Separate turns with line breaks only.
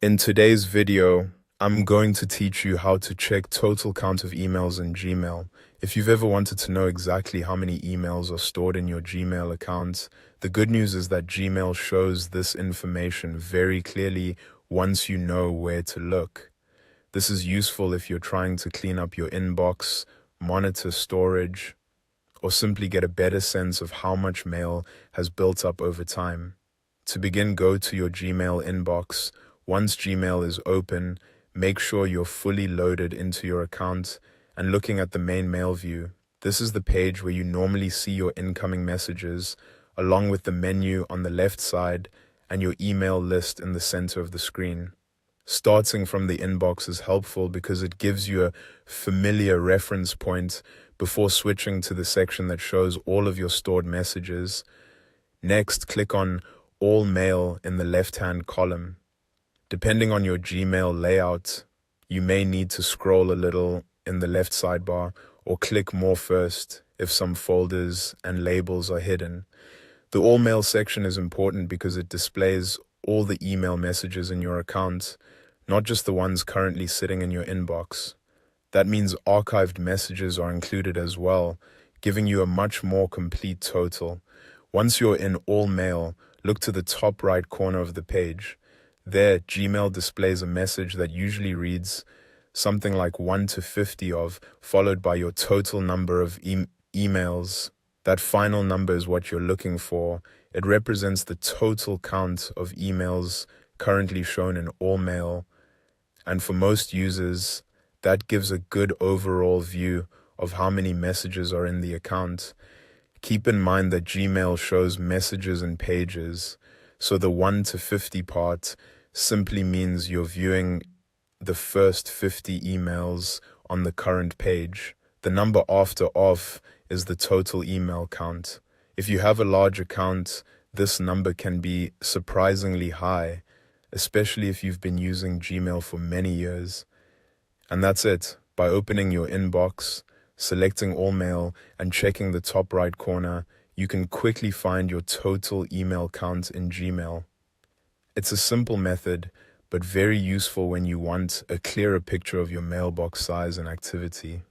In today's video, I'm going to teach you how to check total count of emails in Gmail. If you've ever wanted to know exactly how many emails are stored in your Gmail account, the good news is that Gmail shows this information very clearly once you know where to look. This is useful if you're trying to clean up your inbox, monitor storage, or simply get a better sense of how much mail has built up over time. To begin, go to your Gmail inbox. Once Gmail is open, make sure you're fully loaded into your account and looking at the main mail view. This is the page where you normally see your incoming messages, along with the menu on the left side and your email list in the center of the screen. Starting from the inbox is helpful because it gives you a familiar reference point before switching to the section that shows all of your stored messages. Next, click on All Mail in the left-hand column. Depending on your Gmail layout, you may need to scroll a little in the left sidebar or click more first if some folders and labels are hidden. The All Mail section is important because it displays all the email messages in your account, not just the ones currently sitting in your inbox. That means archived messages are included as well, giving you a much more complete total. Once you're in All Mail, look to the top right corner of the page. There, Gmail displays a message that usually reads something like 1 to 50 of, followed by your total number of emails. That final number is what you're looking for. It represents the total count of emails currently shown in All Mail. And for most users, that gives a good overall view of how many messages are in the account. Keep in mind that Gmail shows messages in pages, so the 1 to 50 part simply means you're viewing the first 50 emails on the current page. The number after off is the total email count. If you have a large account, this number can be surprisingly high, especially if you've been using Gmail for many years. And that's it. By opening your inbox, selecting All Mail, and checking the top right corner, you can quickly find your total email count in Gmail. It's a simple method, but very useful when you want a clearer picture of your mailbox size and activity.